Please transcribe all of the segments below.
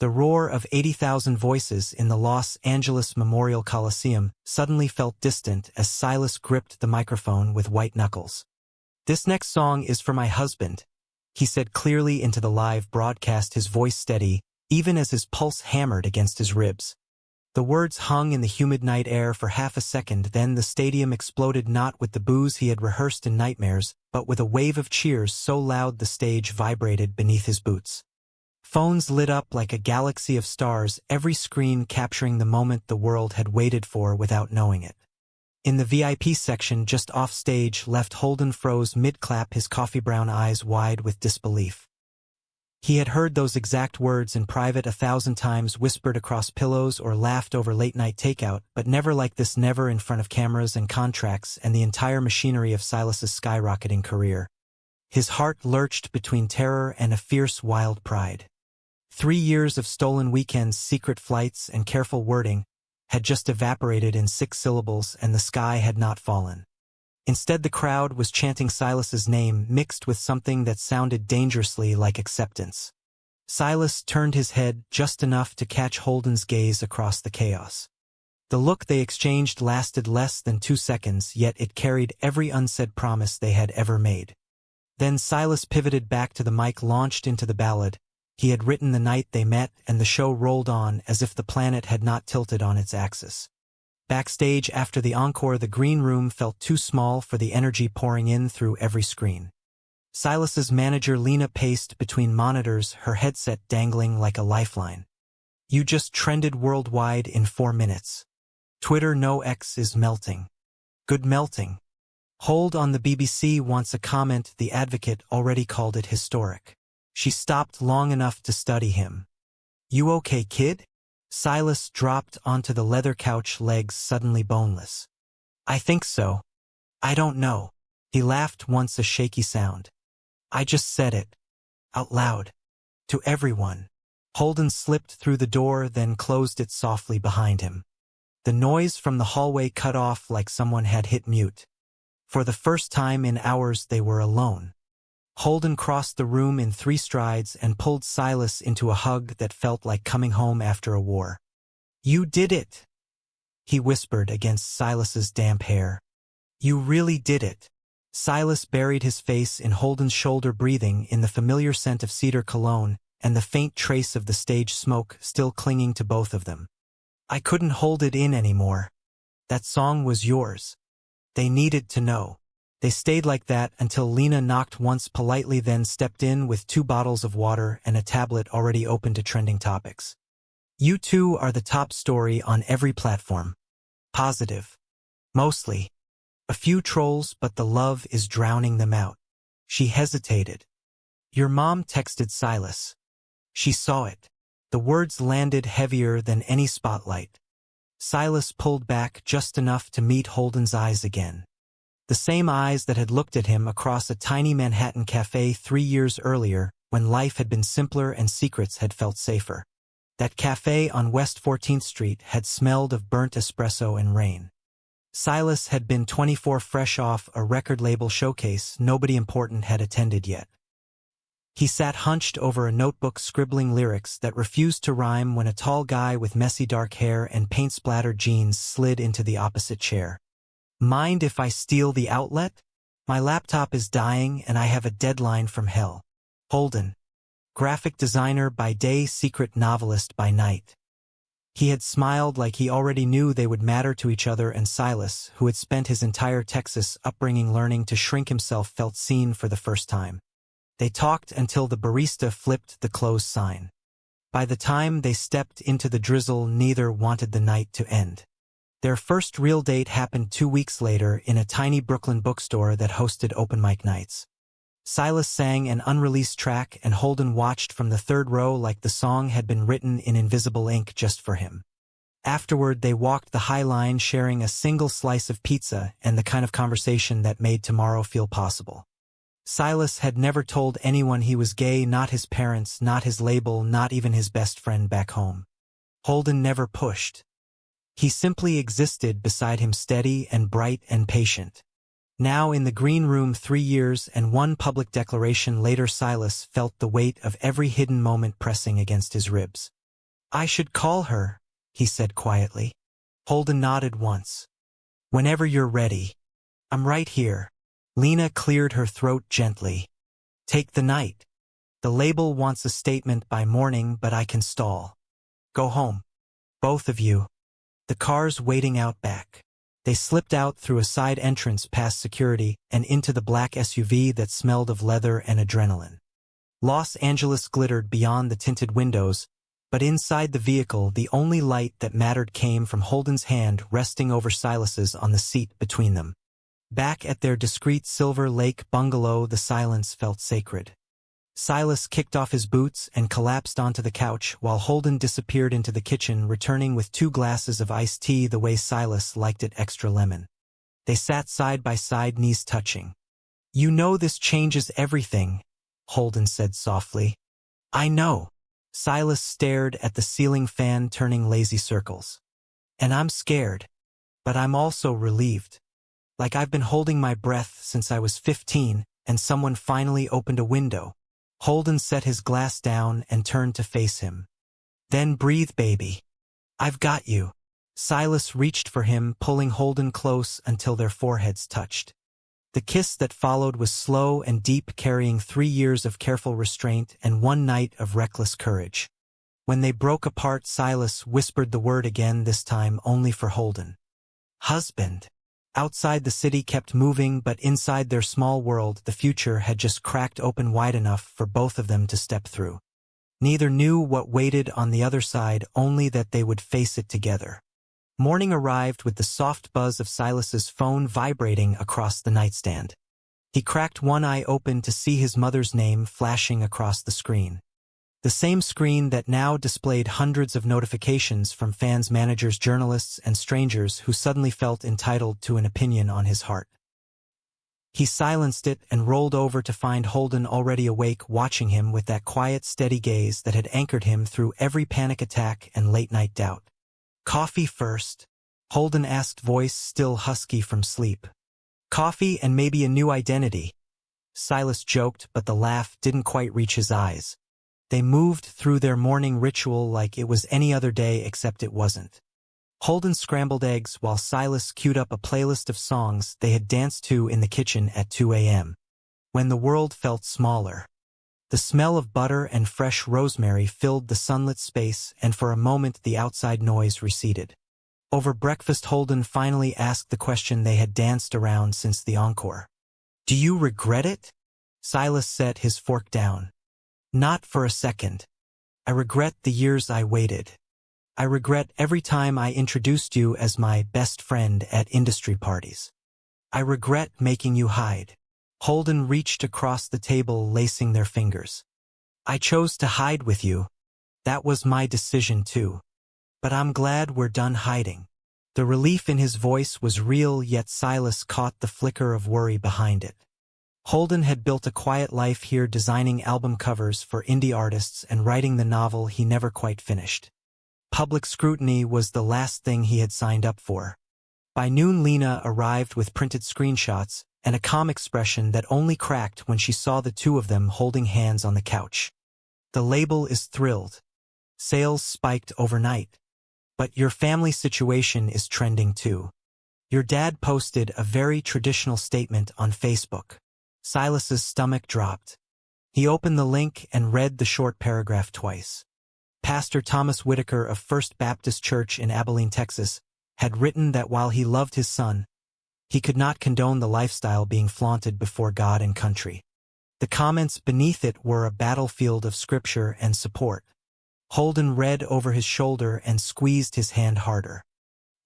The roar of 80,000 voices in the Los Angeles Memorial Coliseum suddenly felt distant as Silas gripped the microphone with white knuckles. "This next song is for my husband," he said clearly into the live broadcast, his voice steady, even as his pulse hammered against his ribs. The words hung in the humid night air for half a second, then the stadium exploded, not with the boos he had rehearsed in nightmares, but with a wave of cheers so loud the stage vibrated beneath his boots. Phones lit up like a galaxy of stars, every screen capturing the moment the world had waited for without knowing it. In the VIP section just off stage, left Holden froze mid-clap, his coffee-brown eyes wide with disbelief. He had heard those exact words in private 1,000 times, whispered across pillows or laughed over late-night takeout, but never like this, never in front of cameras and contracts and the entire machinery of Silas's skyrocketing career. His heart lurched between terror and a fierce, wild pride. 3 years of stolen weekends, secret flights, and careful wording had just evaporated in 6 syllables, and the sky had not fallen. Instead, the crowd was chanting Silas's name, mixed with something that sounded dangerously like acceptance. Silas turned his head just enough to catch Holden's gaze across the chaos. The look they exchanged lasted less than 2 seconds, yet it carried every unsaid promise they had ever made. Then Silas pivoted back to the mic, launched into the ballad he had written the night they met, and the show rolled on as if the planet had not tilted on its axis. Backstage after the encore, the green room felt too small for the energy pouring in through every screen. Silas's manager Lena paced between monitors, her headset dangling like a lifeline. "You just trended worldwide in 4 minutes. Twitter no X is melting. Good melting. Hold on, the BBC wants a comment." The Advocate already called it historic. She stopped long enough to study him. "You okay, kid?" Silas dropped onto the leather couch, legs suddenly boneless. "I think so. I don't know." He laughed, once a shaky sound. "I just said it. Out loud. To everyone." Holden slipped through the door, then closed it softly behind him. The noise from the hallway cut off like someone had hit mute. For the first time in hours they were alone. Holden crossed the room in 3 strides and pulled Silas into a hug that felt like coming home after a war. "You did it," he whispered against Silas's damp hair. "You really did it." Silas buried his face in Holden's shoulder, breathing in the familiar scent of cedar cologne and the faint trace of the stage smoke still clinging to both of them. "I couldn't hold it in anymore. That song was yours. They needed to know." They stayed like that until Lena knocked once politely, then stepped in with 2 bottles of water and a tablet already open to trending topics. "You two are the top story on every platform. Positive. Mostly. A few trolls, but the love is drowning them out." She hesitated. "Your mom texted Silas. She saw it." The words landed heavier than any spotlight. Silas pulled back just enough to meet Holden's eyes again. The same eyes that had looked at him across a tiny Manhattan cafe 3 years earlier, when life had been simpler and secrets had felt safer. That cafe on West 14th Street had smelled of burnt espresso and rain. Silas had been 24, fresh off a record label showcase nobody important had attended yet. He sat hunched over a notebook, scribbling lyrics that refused to rhyme, when a tall guy with messy dark hair and paint-splattered jeans slid into the opposite chair. "Mind if I steal the outlet? My laptop is dying and I have a deadline from hell." Holden. Graphic designer by day, secret novelist by night. He had smiled like he already knew they would matter to each other, and Silas, who had spent his entire Texas upbringing learning to shrink himself, felt seen for the first time. They talked until the barista flipped the close sign. By the time they stepped into the drizzle, neither wanted the night to end. Their first real date happened 2 weeks later in a tiny Brooklyn bookstore that hosted open mic nights. Silas sang an unreleased track and Holden watched from the 3rd row like the song had been written in invisible ink just for him. Afterward, they walked the High Line, sharing a single slice of pizza and the kind of conversation that made tomorrow feel possible. Silas had never told anyone he was gay, not his parents, not his label, not even his best friend back home. Holden never pushed. He simply existed beside him, steady and bright and patient. Now in the green room, 3 years and 1 public declaration later, Silas felt the weight of every hidden moment pressing against his ribs. I should call her, he said quietly. Holden nodded once. Whenever you're ready. I'm right here. Lena cleared her throat gently. Take the night. The label wants a statement by morning, but I can stall. Go home. Both of you. The car's waiting out back. They slipped out through a side entrance past security and into the black SUV that smelled of leather and adrenaline. Los Angeles glittered beyond the tinted windows, but inside the vehicle the only light that mattered came from Holden's hand resting over Silas's on the seat between them. Back at their discreet Silver Lake bungalow, the silence felt sacred. Silas kicked off his boots and collapsed onto the couch while Holden disappeared into the kitchen, returning with 2 glasses of iced tea the way Silas liked it, extra lemon. They sat side by side, knees touching. You know this changes everything, Holden said softly. I know. Silas stared at the ceiling fan turning lazy circles. And I'm scared. But I'm also relieved. Like I've been holding my breath since I was 15 and someone finally opened a window. Holden set his glass down and turned to face him. Then breathe, baby. I've got you. Silas reached for him, pulling Holden close until their foreheads touched. The kiss that followed was slow and deep, carrying 3 years of careful restraint and 1 night of reckless courage. When they broke apart, Silas whispered the word again, this time only for Holden. Husband. Outside, the city kept moving, but inside their small world, the future had just cracked open wide enough for both of them to step through. Neither knew what waited on the other side, only that they would face it together. Morning arrived with the soft buzz of Silas's phone vibrating across the nightstand. He cracked one eye open to see his mother's name flashing across the screen. The same screen that now displayed hundreds of notifications from fans, managers, journalists, and strangers who suddenly felt entitled to an opinion on his heart. He silenced it and rolled over to find Holden already awake, watching him with that quiet, steady gaze that had anchored him through every panic attack and late-night doubt. Coffee first? Holden asked, voice still husky from sleep. Coffee and maybe a new identity. Silas joked, but the laugh didn't quite reach his eyes. They moved through their morning ritual like it was any other day, except it wasn't. Holden scrambled eggs while Silas queued up a playlist of songs they had danced to in the kitchen at 2 a.m. When the world felt smaller. The smell of butter and fresh rosemary filled the sunlit space, and for a moment the outside noise receded. Over breakfast, Holden finally asked the question they had danced around since the encore. Do you regret it? Silas set his fork down. Not for a second. I regret the years I waited. I regret every time I introduced you as my best friend at industry parties. I regret making you hide. Holden reached across the table, lacing their fingers. I chose to hide with you. That was my decision too. But I'm glad we're done hiding. The relief in his voice was real, yet Silas caught the flicker of worry behind it. Holden had built a quiet life here, designing album covers for indie artists and writing the novel he never quite finished. Public scrutiny was the last thing he had signed up for. By noon, Lena arrived with printed screenshots and a calm expression that only cracked when she saw the 2 of them holding hands on the couch. The label is thrilled. Sales spiked overnight. But your family situation is trending too. Your dad posted a very traditional statement on Facebook. Silas's stomach dropped. He opened the link and read the short paragraph twice. Pastor Thomas Whitaker of First Baptist Church in Abilene, Texas, had written that while he loved his son, he could not condone the lifestyle being flaunted before God and country. The comments beneath it were a battlefield of scripture and support. Holden read over his shoulder and squeezed his hand harder.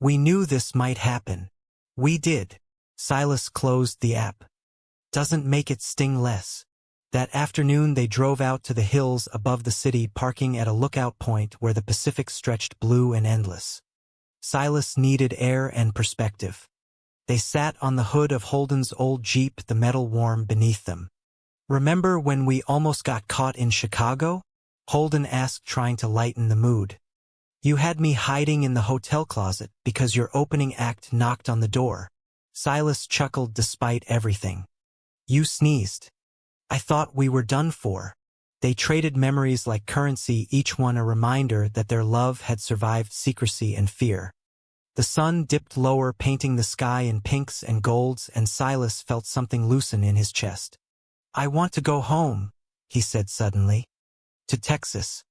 We knew this might happen. We did. Silas closed the app. Doesn't make it sting less. That afternoon they drove out to the hills above the city, parking at a lookout point where the Pacific stretched blue and endless. Silas needed air and perspective. They sat on the hood of Holden's old Jeep, the metal warm beneath them. Remember when we almost got caught in Chicago? Holden asked, trying to lighten the mood. You had me hiding in the hotel closet because your opening act knocked on the door. Silas chuckled despite everything. You sneezed. I thought we were done for. They traded memories like currency, each one a reminder that their love had survived secrecy and fear. The sun dipped lower, painting the sky in pinks and golds, and Silas felt something loosen in his chest. "I want to go home," he said suddenly. "To Texas.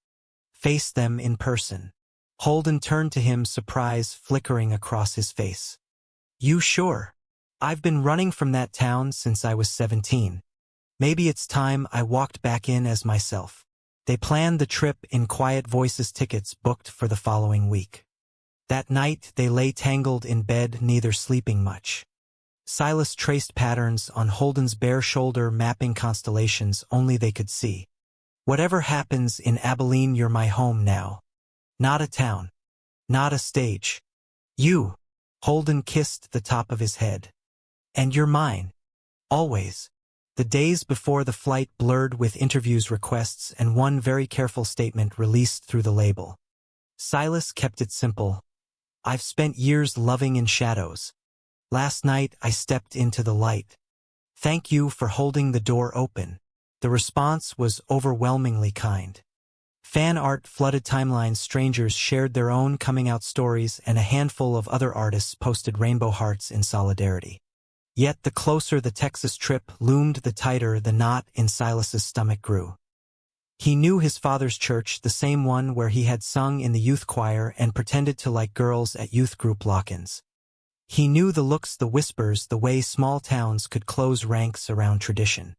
Face them in person." Holden turned to him, surprise flickering across his face. "You sure? I've been running from that town since I was 17. Maybe it's time I walked back in as myself." They planned the trip in quiet voices, tickets booked for the following week. That night they lay tangled in bed, neither sleeping much. Silas traced patterns on Holden's bare shoulder, mapping constellations only they could see. "Whatever happens in Abilene, you're my home now. Not a town. Not a stage. You." Holden kissed the top of his head. "And you're mine. Always." The days before the flight blurred with interviews, requests, and one very careful statement released through the label. Silas kept it simple. "I've spent years loving in shadows. Last night I stepped into the light. Thank you for holding the door open." The response was overwhelmingly kind. Fan art flooded timelines, strangers shared their own coming-out stories, and a handful of other artists posted rainbow hearts in solidarity. Yet the closer the Texas trip loomed, the tighter the knot in Silas's stomach grew. He knew his father's church, the same one where he had sung in the youth choir and pretended to like girls at youth group lock-ins. He knew the looks, the whispers, the way small towns could close ranks around tradition.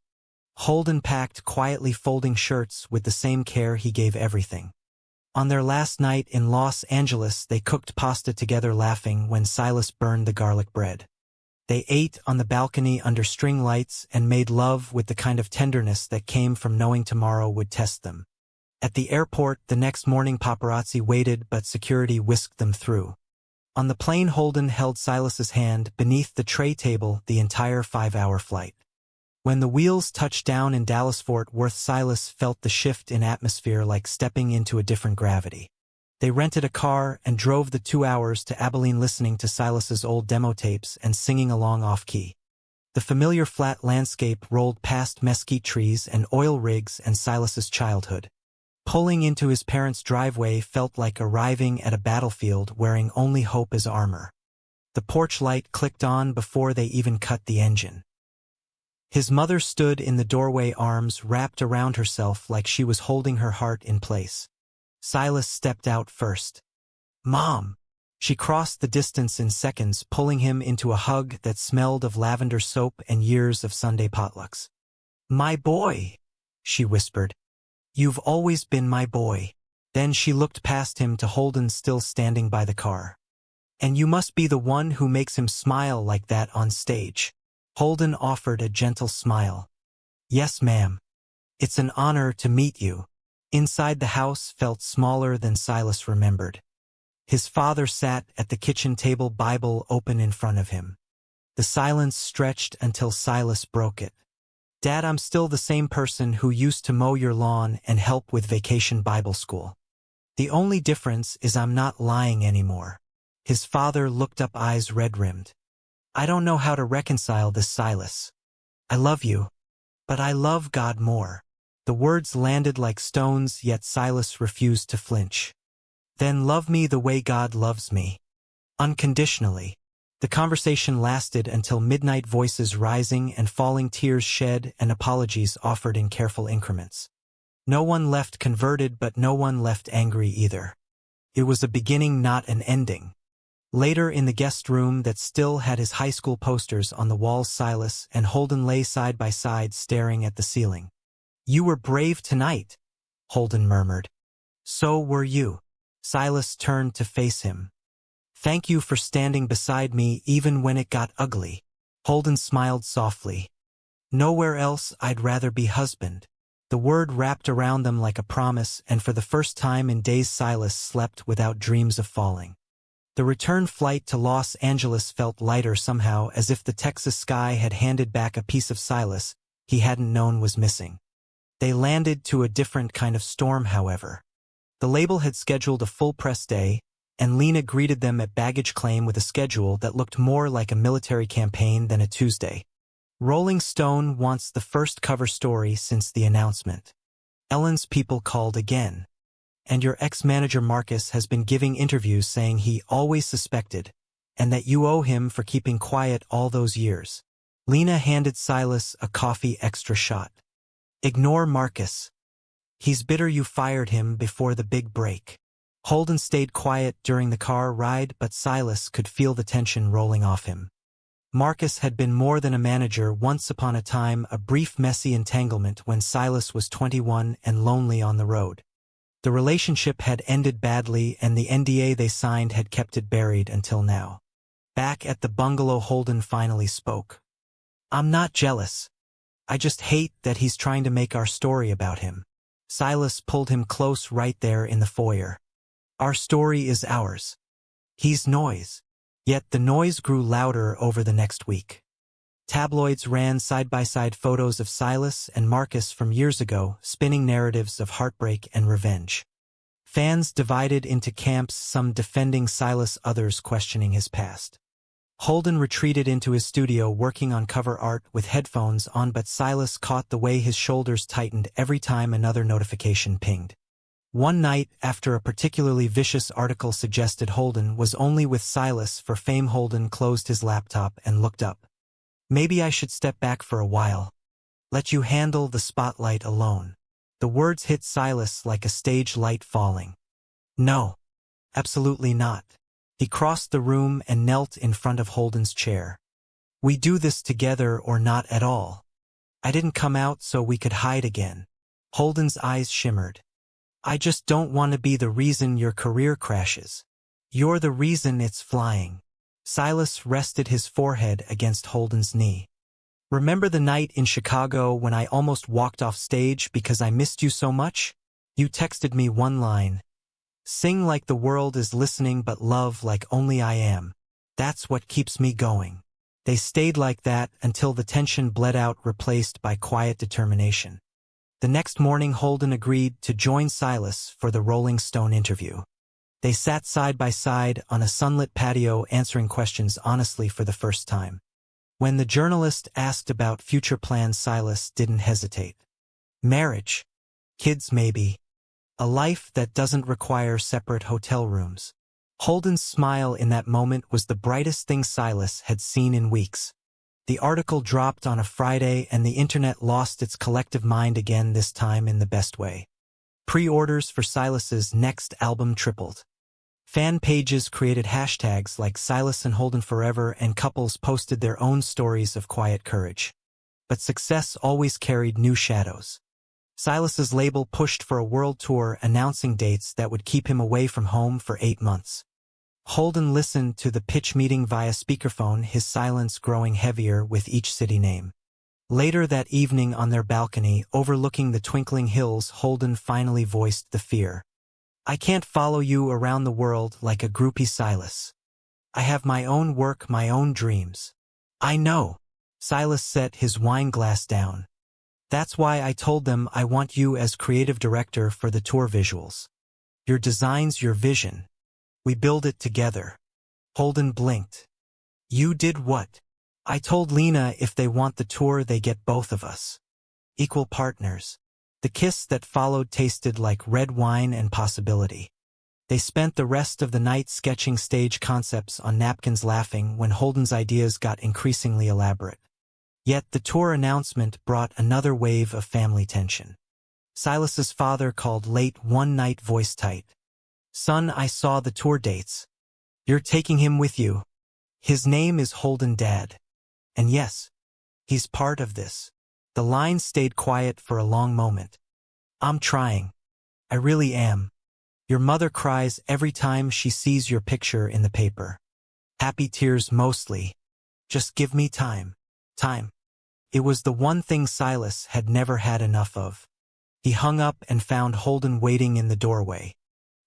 Holden packed quietly, folding shirts with the same care he gave everything. On their last night in Los Angeles, they cooked pasta together, laughing when Silas burned the garlic bread. They ate on the balcony under string lights and made love with the kind of tenderness that came from knowing tomorrow would test them. At the airport the next morning, paparazzi waited, but security whisked them through. On the plane, Holden held Silas's hand beneath the tray table the entire 5-hour flight. When the wheels touched down in Dallas-Fort Worth, Silas felt the shift in atmosphere like stepping into a different gravity. They rented a car and drove the 2 hours to Abilene, listening to Silas's old demo tapes and singing along off-key. The familiar flat landscape rolled past, mesquite trees and oil rigs, and Silas's childhood. Pulling into his parents' driveway felt like arriving at a battlefield wearing only hope as armor. The porch light clicked on before they even cut the engine. His mother stood in the doorway, arms wrapped around herself like she was holding her heart in place. Silas stepped out first. "Mom!" She crossed the distance in seconds, pulling him into a hug that smelled of lavender soap and years of Sunday potlucks. "My boy," she whispered. "You've always been my boy." Then she looked past him to Holden, still standing by the car. "And you must be the one who makes him smile like that on stage." Holden offered a gentle smile. "Yes, ma'am. It's an honor to meet you." Inside, the house felt smaller than Silas remembered. His father sat at the kitchen table, Bible open in front of him. The silence stretched until Silas broke it. "Dad, I'm still the same person who used to mow your lawn and help with Vacation Bible School. The only difference is I'm not lying anymore." His father looked up, eyes red-rimmed. "I don't know how to reconcile this, Silas. I love you, but I love God more." The words landed like stones, yet Silas refused to flinch. "Then love me the way God loves me. Unconditionally." The conversation lasted until midnight, voices rising and falling, tears shed, and apologies offered in careful increments. No one left converted, but no one left angry either. It was a beginning, not an ending. Later, in the guest room that still had his high school posters on the walls, Silas and Holden lay side by side, staring at the ceiling. "You were brave tonight," Holden murmured. "So were you." Silas turned to face him. "Thank you for standing beside me even when it got ugly." Holden smiled softly. "Nowhere else I'd rather be, husband." The word wrapped around them like a promise, and for the first time in days Silas slept without dreams of falling. The return flight to Los Angeles felt lighter somehow, as if the Texas sky had handed back a piece of Silas he hadn't known was missing. They landed to a different kind of storm, however. The label had scheduled a full press day, and Lena greeted them at baggage claim with a schedule that looked more like a military campaign than a Tuesday. Rolling Stone wants the first cover story since the announcement. Ellen's people called again. And your ex-manager Marcus has been giving interviews saying he always suspected, and that you owe him for keeping quiet all those years. Lena handed Silas a coffee extra shot. Ignore Marcus. He's bitter you fired him before the big break. Holden stayed quiet during the car ride, but Silas could feel the tension rolling off him. Marcus had been more than a manager once upon a time, a brief messy entanglement when Silas was 21 and lonely on the road. The relationship had ended badly and the NDA they signed had kept it buried until now. Back at the bungalow, Holden finally spoke. I'm not jealous. I just hate that he's trying to make our story about him. Silas pulled him close right there in the foyer. Our story is ours. He's noise. Yet the noise grew louder over the next week. Tabloids ran side-by-side photos of Silas and Marcus from years ago, spinning narratives of heartbreak and revenge. Fans divided into camps, some defending Silas, others questioning his past. Holden retreated into his studio working on cover art with headphones on, but Silas caught the way his shoulders tightened every time another notification pinged. One night, after a particularly vicious article suggested Holden was only with Silas for fame, Holden closed his laptop and looked up. Maybe I should step back for a while. Let you handle the spotlight alone. The words hit Silas like a stage light falling. No. Absolutely not. He crossed the room and knelt in front of Holden's chair. We do this together or not at all. I didn't come out so we could hide again. Holden's eyes shimmered. I just don't want to be the reason your career crashes. You're the reason it's flying. Silas rested his forehead against Holden's knee. Remember the night in Chicago when I almost walked off stage because I missed you so much? You texted me one line. Sing like the world is listening but love like only I am. That's what keeps me going. They stayed like that until the tension bled out, replaced by quiet determination. The next morning Holden agreed to join Silas for the Rolling Stone interview. They sat side by side on a sunlit patio answering questions honestly for the first time. When the journalist asked about future plans, Silas didn't hesitate. Marriage. Kids maybe. A life that doesn't require separate hotel rooms. Holden's smile in that moment was the brightest thing Silas had seen in weeks. The article dropped on a Friday and the internet lost its collective mind again, this time in the best way. Pre-orders for Silas's next album tripled. Fan pages created hashtags like Silas and Holden Forever, and couples posted their own stories of quiet courage. But success always carried new shadows. Silas's label pushed for a world tour, announcing dates that would keep him away from home for 8 months. Holden listened to the pitch meeting via speakerphone, his silence growing heavier with each city name. Later that evening on their balcony, overlooking the twinkling hills, Holden finally voiced the fear. I can't follow you around the world like a groupie, Silas. I have my own work, my own dreams. I know. Silas set his wine glass down. That's why I told them I want you as creative director for the tour visuals. Your designs, your vision. We build it together. Holden blinked. You did what? I told Lena if they want the tour, they get both of us. Equal partners. The kiss that followed tasted like red wine and possibility. They spent the rest of the night sketching stage concepts on napkins, laughing when Holden's ideas got increasingly elaborate. Yet the tour announcement brought another wave of family tension. Silas's father called late one night, voice tight. Son, I saw the tour dates. You're taking him with you. His name is Holden, Dad. And yes, he's part of this. The line stayed quiet for a long moment. I'm trying. I really am. Your mother cries every time she sees your picture in the paper. Happy tears mostly. Just give me time. Time. It was the one thing Silas had never had enough of. He hung up and found Holden waiting in the doorway.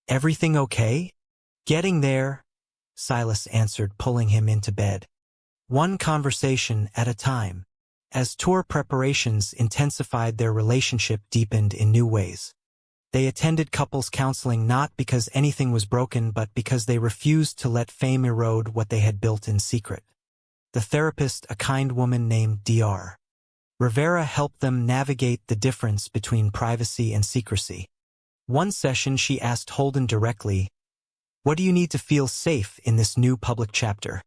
Everything okay? Getting there, Silas answered, pulling him into bed. One conversation at a time. As tour preparations intensified, their relationship deepened in new ways. They attended couples counseling not because anything was broken, but because they refused to let fame erode what they had built in secret. The therapist, a kind woman named Dr. Rivera helped them navigate the difference between privacy and secrecy. One session she asked Holden directly, "What do you need to feel safe in this new public chapter?"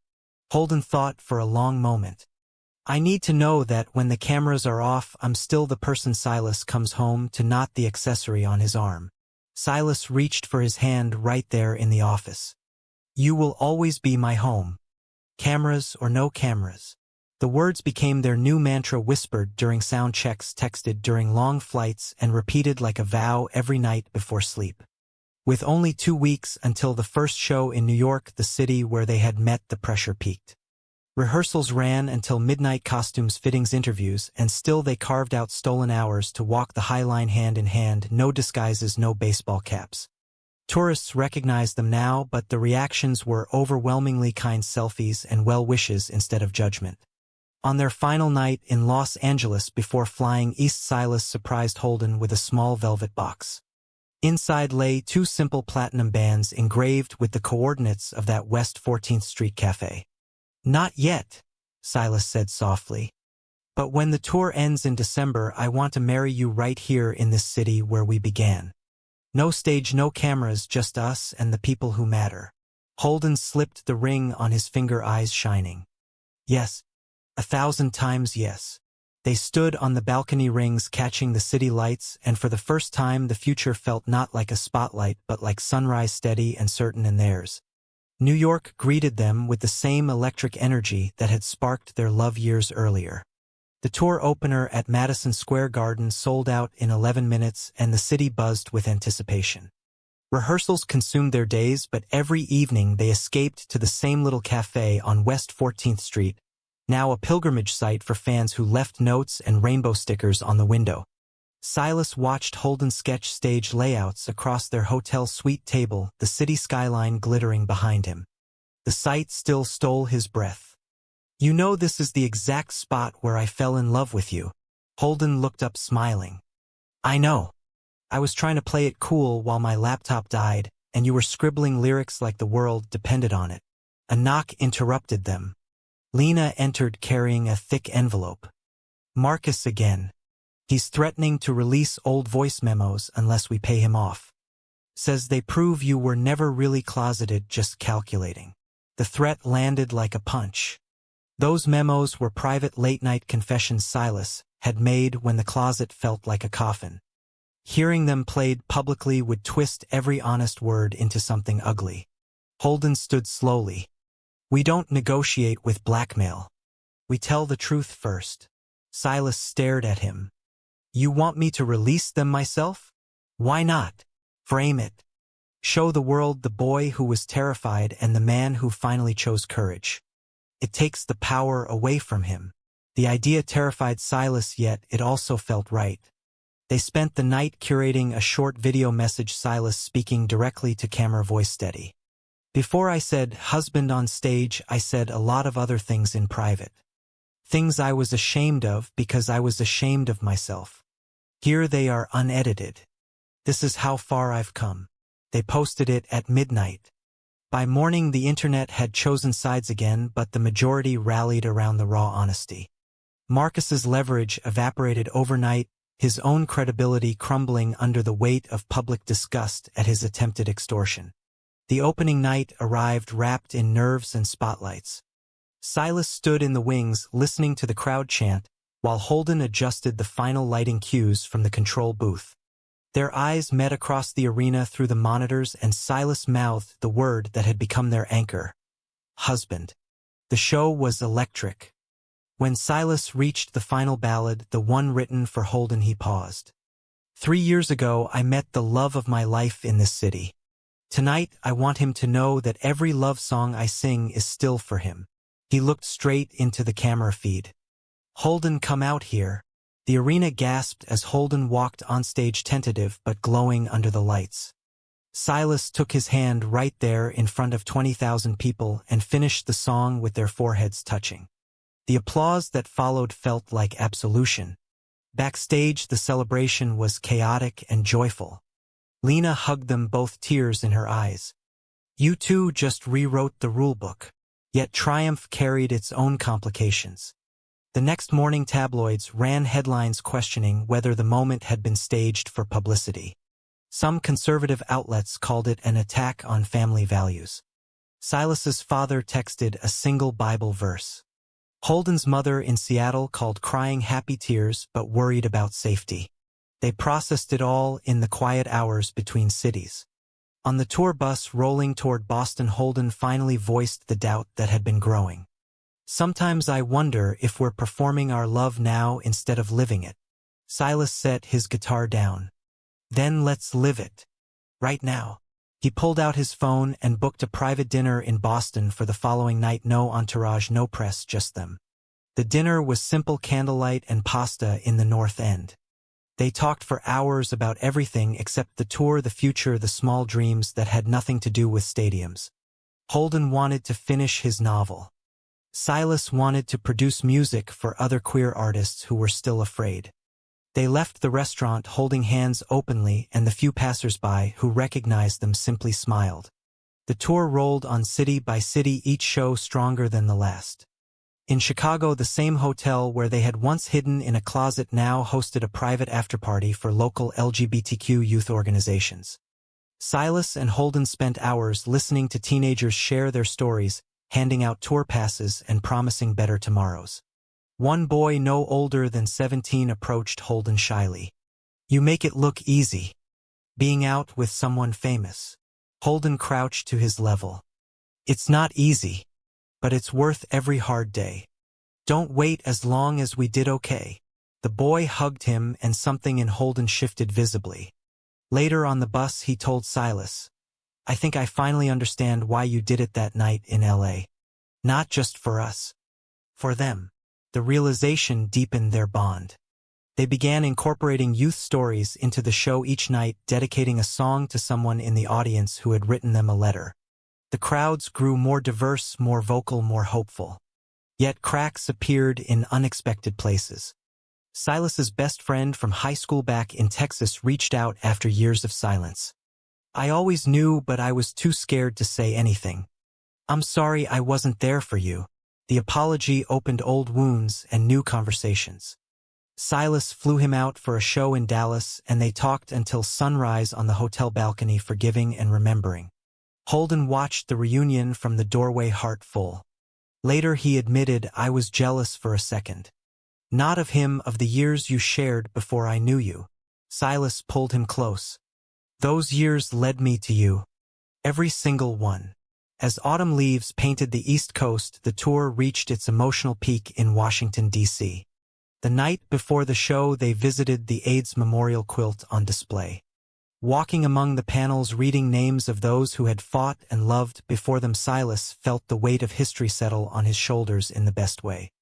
Holden thought for a long moment. "I need to know that when the cameras are off, I'm still the person Silas comes home to, not the accessory on his arm." Silas reached for his hand right there in the office. "You will always be my home. Cameras or no cameras." The words became their new mantra, whispered during sound checks, texted during long flights, and repeated like a vow every night before sleep. With only 2 weeks until the first show in New York, the city where they had met, the pressure peaked. Rehearsals ran until midnight, costumes, fittings, interviews, and still they carved out stolen hours to walk the high line hand in hand, no disguises, no baseball caps. Tourists recognized them now, but the reactions were overwhelmingly kind, selfies and well wishes instead of judgment. On their final night in Los Angeles before flying east, Silas surprised Holden with a small velvet box. Inside lay 2 simple platinum bands engraved with the coordinates of that West 14th Street cafe. "Not yet," Silas said softly. "But when the tour ends in December, I want to marry you right here in this city where we began. No stage, no cameras, just us and the people who matter." Holden slipped the ring on his finger, eyes shining. "Yes. 1,000 times yes." They stood on the balcony, rings catching the city lights, and for the first time the future felt not like a spotlight but like sunrise, steady and certain in theirs. New York greeted them with the same electric energy that had sparked their love years earlier. The tour opener at Madison Square Garden sold out in 11 minutes, and the city buzzed with anticipation. Rehearsals consumed their days, but every evening they escaped to the same little cafe on West 14th Street, now a pilgrimage site for fans who left notes and rainbow stickers on the window. Silas watched Holden sketch stage layouts across their hotel suite table, the city skyline glittering behind him. The sight still stole his breath. "You know, this is the exact spot where I fell in love with you." Holden looked up, smiling. "I know. I was trying to play it cool while my laptop died, and you were scribbling lyrics like the world depended on it." A knock interrupted them. Lena entered carrying a thick envelope. "Marcus again. He's threatening to release old voice memos unless we pay him off. Says they prove you were never really closeted, just calculating." The threat landed like a punch. Those memos were private late-night confessions Silas had made when the closet felt like a coffin. Hearing them played publicly would twist every honest word into something ugly. Holden stood slowly. "We don't negotiate with blackmail. We tell the truth first." Silas stared at him. "You want me to release them myself? Why not? Frame it. Show the world the boy who was terrified and the man who finally chose courage." It takes the power away from him. The idea terrified Silas, yet it also felt right. They spent the night curating a short video message, Silas speaking directly to camera, voice steady. "Before I said husband on stage, I said a lot of other things in private. Things I was ashamed of because I was ashamed of myself. Here they are unedited. This is how far I've come." They posted it at midnight. By morning the internet had chosen sides again, but the majority rallied around the raw honesty. Marcus's leverage evaporated overnight, his own credibility crumbling under the weight of public disgust at his attempted extortion. The opening night arrived wrapped in nerves and spotlights. Silas stood in the wings listening to the crowd chant, while Holden adjusted the final lighting cues from the control booth. Their eyes met across the arena through the monitors, and Silas mouthed the word that had become their anchor. Husband. The show was electric. When Silas reached the final ballad, the one written for Holden, he paused. 3 years ago, I met the love of my life in this city. Tonight, I want him to know that every love song I sing is still for him." He looked straight into the camera feed. "Holden, come out here." The arena gasped as Holden walked onstage, tentative but glowing under the lights. Silas took his hand right there in front of 20,000 people and finished the song with their foreheads touching. The applause that followed felt like absolution. Backstage, the celebration was chaotic and joyful. Lena hugged them both, tears in her eyes. "You two just rewrote the rulebook." Yet triumph carried its own complications. The next morning tabloids ran headlines questioning whether the moment had been staged for publicity. Some conservative outlets called it an attack on family values. Silas's father texted a single Bible verse. Holden's mother in Seattle called crying happy tears but worried about safety. They processed it all in the quiet hours between cities. On the tour bus rolling toward Boston, Holden finally voiced the doubt that had been growing. "Sometimes I wonder if we're performing our love now instead of living it." Silas set his guitar down. "Then let's live it. Right now." He pulled out his phone and booked a private dinner in Boston for the following night. No entourage, no press, just them. The dinner was simple candlelight and pasta in the North End. They talked for hours about everything except the tour, the future, the small dreams that had nothing to do with stadiums. Holden wanted to finish his novel. Silas wanted to produce music for other queer artists who were still afraid. They left the restaurant holding hands openly, and the few passers-by who recognized them simply smiled. The tour rolled on city by city, each show stronger than the last. In Chicago, the same hotel where they had once hidden in a closet now hosted a private afterparty for local LGBTQ youth organizations. Silas and Holden spent hours listening to teenagers share their stories, handing out tour passes and promising better tomorrows. One boy no older than 17 approached Holden shyly. "You make it look easy, being out with someone famous." Holden crouched to his level. "It's not easy, but it's worth every hard day. Don't wait as long as we did, okay?" The boy hugged him, and something in Holden shifted visibly. Later on the bus he told Silas, "I think I finally understand why you did it that night in LA. Not just for us. For them." The realization deepened their bond. They began incorporating youth stories into the show each night, dedicating a song to someone in the audience who had written them a letter. The crowds grew more diverse, more vocal, more hopeful. Yet cracks appeared in unexpected places. Silas's best friend from high school back in Texas reached out after years of silence. "I always knew, but I was too scared to say anything. I'm sorry I wasn't there for you." The apology opened old wounds and new conversations. Silas flew him out for a show in Dallas, and they talked until sunrise on the hotel balcony, forgiving and remembering. Holden watched the reunion from the doorway, heart full. Later he admitted, "I was jealous for a second. Not of him, of the years you shared before I knew you." Silas pulled him close. "Those years led me to you. Every single one." As autumn leaves painted the East Coast, the tour reached its emotional peak in Washington, D.C. The night before the show, they visited the AIDS memorial quilt on display. Walking among the panels, reading names of those who had fought and loved before them, Silas felt the weight of history settle on his shoulders in the best way.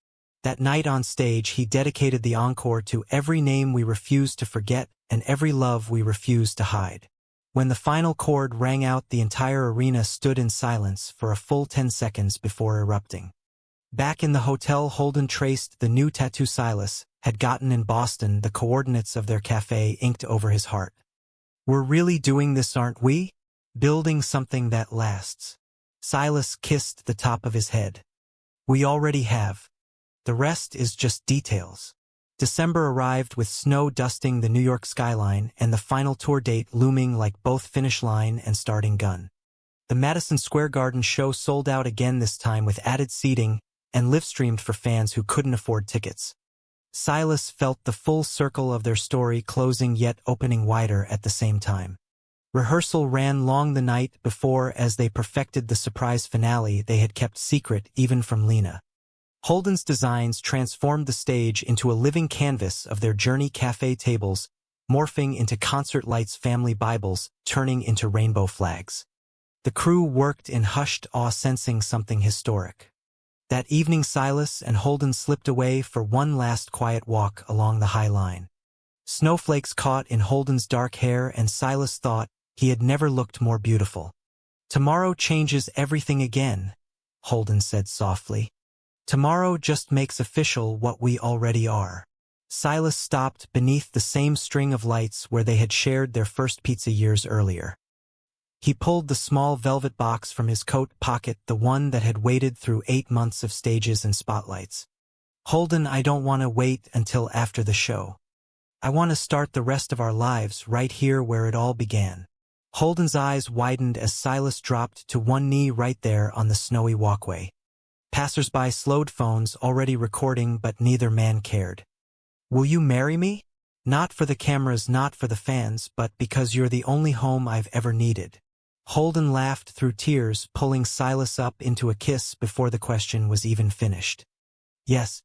That night on stage, he dedicated the encore to "Every name we refuse to forget and every love we refuse to hide." When the final chord rang out, the entire arena stood in silence for a full 10 seconds before erupting. Back in the hotel, Holden traced the new tattoo Silas had gotten in Boston, the coordinates of their cafe inked over his heart. "We're really doing this, aren't we? Building something that lasts." Silas kissed the top of his head. "We already have. The rest is just details." December arrived with snow dusting the New York skyline and the final tour date looming like both finish line and starting gun. The Madison Square Garden show sold out again, this time with added seating and live-streamed for fans who couldn't afford tickets. Silas felt the full circle of their story closing yet opening wider at the same time. Rehearsal ran long the night before as they perfected the surprise finale they had kept secret even from Lena. Holden's designs transformed the stage into a living canvas of their journey, cafe tables morphing into concert lights, family Bibles turning into rainbow flags. The crew worked in hushed awe, sensing something historic. That evening, Silas and Holden slipped away for one last quiet walk along the High Line. Snowflakes caught in Holden's dark hair, and Silas thought he had never looked more beautiful. "Tomorrow changes everything again," Holden said softly. "Tomorrow just makes official what we already are." Silas stopped beneath the same string of lights where they had shared their first pizza years earlier. He pulled the small velvet box from his coat pocket, the one that had waited through 8 months of stages and spotlights. Holden, I don't want to wait until after the show. I want to start the rest of our lives right here where it all began. Holden's eyes widened as Silas dropped to one knee right there on the snowy walkway. Passers-by slowed, phones already recording, but neither man cared. Will you marry me? Not for the cameras, not for the fans, but because you're the only home I've ever needed. Holden laughed through tears, pulling Silas up into a kiss before the question was even finished. Yes.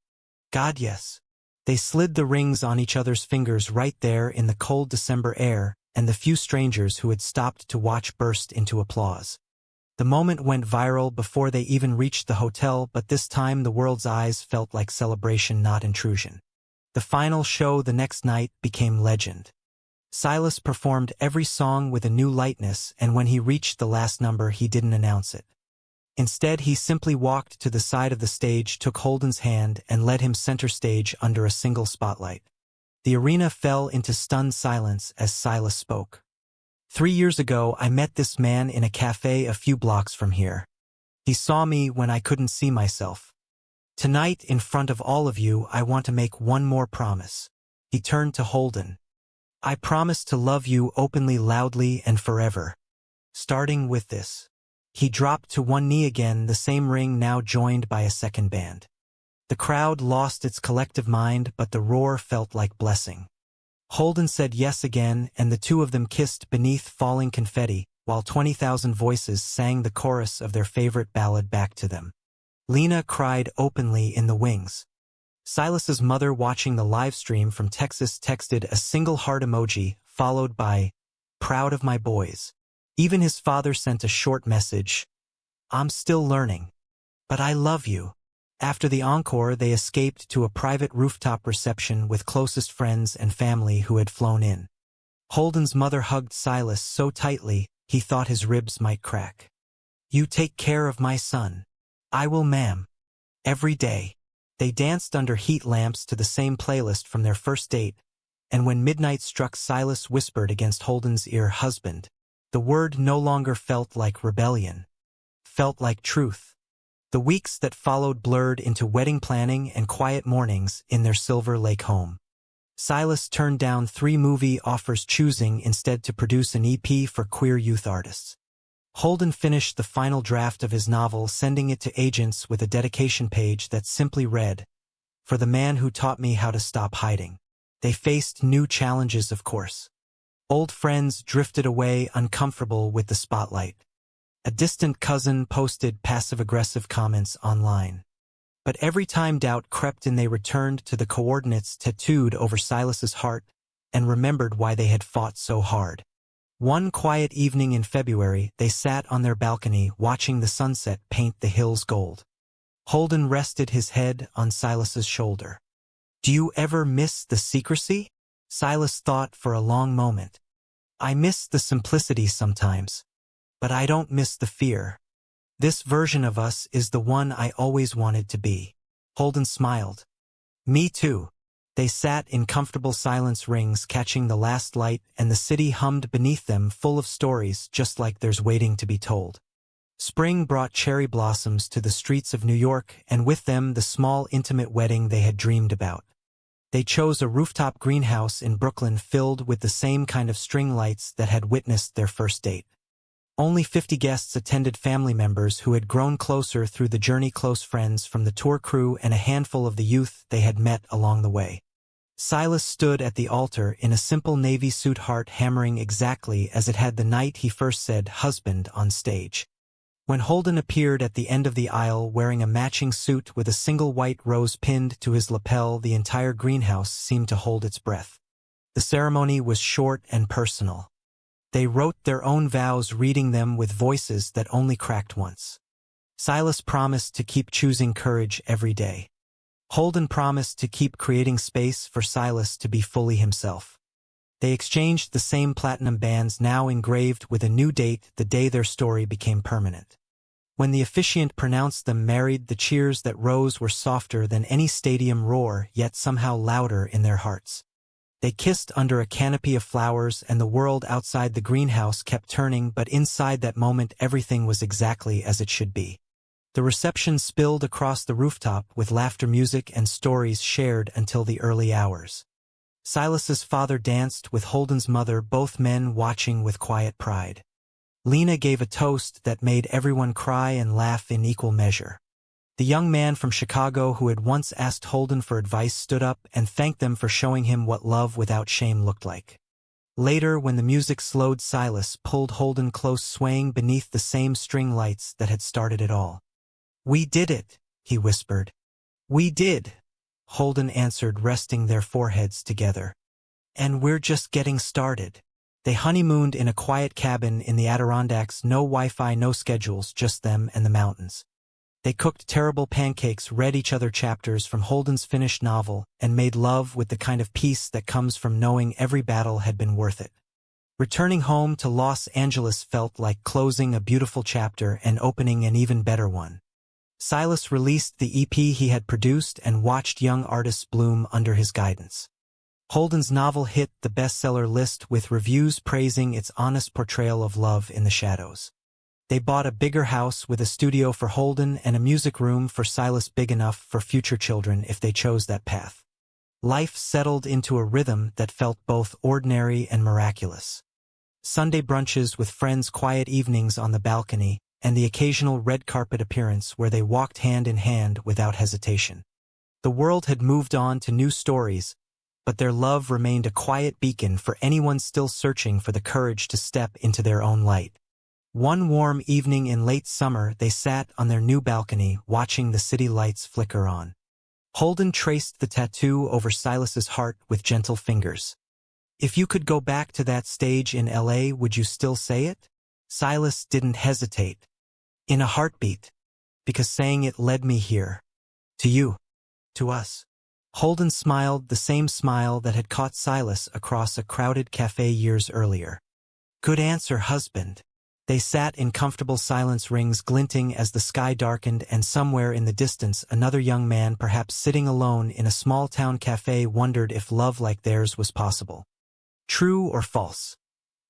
God, yes. They slid the rings on each other's fingers right there in the cold December air, and the few strangers who had stopped to watch burst into applause. The moment went viral before they even reached the hotel, but this time the world's eyes felt like celebration, not intrusion. The final show the next night became legend. Silas performed every song with a new lightness, and when he reached the last number he didn't announce it. Instead, he simply walked to the side of the stage, took Holden's hand, and led him center stage under a single spotlight. The arena fell into stunned silence as Silas spoke. 3 years ago, I met this man in a cafe a few blocks from here. He saw me when I couldn't see myself. Tonight, in front of all of you, I want to make one more promise. He turned to Holden. I promise to love you openly, loudly, and forever. Starting with this. He dropped to one knee again, the same ring now joined by a second band. The crowd lost its collective mind, but the roar felt like blessing. Holden said yes again, and the two of them kissed beneath falling confetti, while 20,000 voices sang the chorus of their favorite ballad back to them. Lena cried openly in the wings. Silas's mother, watching the live stream from Texas, texted a single heart emoji, followed by, "Proud of my boys." Even his father sent a short message, "I'm still learning. But I love you." After the encore, they escaped to a private rooftop reception with closest friends and family who had flown in. Holden's mother hugged Silas so tightly, he thought his ribs might crack. "You take care of my son." "I will, ma'am." Every day. They danced under heat lamps to the same playlist from their first date, and when midnight struck, Silas whispered against Holden's ear, "Husband." The word no longer felt like rebellion. Felt like truth. The weeks that followed blurred into wedding planning and quiet mornings in their Silver Lake home. Silas turned down 3 movie offers, choosing instead to produce an EP for queer youth artists. Holden finished the final draft of his novel, sending it to agents with a dedication page that simply read, "For the man who taught me how to stop hiding." They faced new challenges, of course. Old friends drifted away, uncomfortable with the spotlight. A distant cousin posted passive-aggressive comments online. But every time doubt crept in, they returned to the coordinates tattooed over Silas's heart and remembered why they had fought so hard. One quiet evening in February, they sat on their balcony watching the sunset paint the hills gold. Holden rested his head on Silas's shoulder. "Do you ever miss the secrecy?" Silas thought for a long moment. "I miss the simplicity sometimes. But I don't miss the fear. This version of us is the one I always wanted to be." Holden smiled. "Me too." They sat in comfortable silence, rings catching the last light, and the city hummed beneath them, full of stories just like theirs waiting to be told. Spring brought cherry blossoms to the streets of New York, and with them the small, intimate wedding they had dreamed about. They chose a rooftop greenhouse in Brooklyn filled with the same kind of string lights that had witnessed their first date. Only 50 guests attended, family members who had grown closer through the journey, close friends from the tour crew, and a handful of the youth they had met along the way. Silas stood at the altar in a simple navy suit, heart hammering exactly as it had the night he first said "husband" on stage. When Holden appeared at the end of the aisle wearing a matching suit with a single white rose pinned to his lapel, the entire greenhouse seemed to hold its breath. The ceremony was short and personal. They wrote their own vows, reading them with voices that only cracked once. Silas promised to keep choosing courage every day. Holden promised to keep creating space for Silas to be fully himself. They exchanged the same platinum bands, now engraved with a new date, the day their story became permanent. When the officiant pronounced them married, the cheers that rose were softer than any stadium roar, yet somehow louder in their hearts. They kissed under a canopy of flowers, and the world outside the greenhouse kept turning, but inside that moment everything was exactly as it should be. The reception spilled across the rooftop with laughter, music, and stories shared until the early hours. Silas's father danced with Holden's mother, both men watching with quiet pride. Lena gave a toast that made everyone cry and laugh in equal measure. The young man from Chicago who had once asked Holden for advice stood up and thanked them for showing him what love without shame looked like. Later, when the music slowed, Silas pulled Holden close, swaying beneath the same string lights that had started it all. "We did it," he whispered. "We did," Holden answered, resting their foreheads together. "And we're just getting started." They honeymooned in a quiet cabin in the Adirondacks, no Wi-Fi, no schedules, just them and the mountains. They cooked terrible pancakes, read each other chapters from Holden's finished novel, and made love with the kind of peace that comes from knowing every battle had been worth it. Returning home to Los Angeles felt like closing a beautiful chapter and opening an even better one. Silas released the EP he had produced and watched young artists bloom under his guidance. Holden's novel hit the bestseller list with reviews praising its honest portrayal of love in the shadows. They bought a bigger house with a studio for Holden and a music room for Silas, big enough for future children if they chose that path. Life settled into a rhythm that felt both ordinary and miraculous. Sunday brunches with friends, quiet evenings on the balcony, and the occasional red carpet appearance where they walked hand in hand without hesitation. The world had moved on to new stories, but their love remained a quiet beacon for anyone still searching for the courage to step into their own light. One warm evening in late summer, they sat on their new balcony, watching the city lights flicker on. Holden traced the tattoo over Silas's heart with gentle fingers. "If you could go back to that stage in LA, would you still say it?" Silas didn't hesitate. "In a heartbeat. Because saying it led me here. To you. To us." Holden smiled, the same smile that had caught Silas across a crowded cafe years earlier. "Good answer, husband." They sat in comfortable silence, rings glinting as the sky darkened, and somewhere in the distance another young man, perhaps sitting alone in a small-town cafe, wondered if love like theirs was possible. True or false?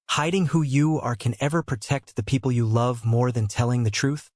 Hiding who you are can ever protect the people you love more than telling the truth?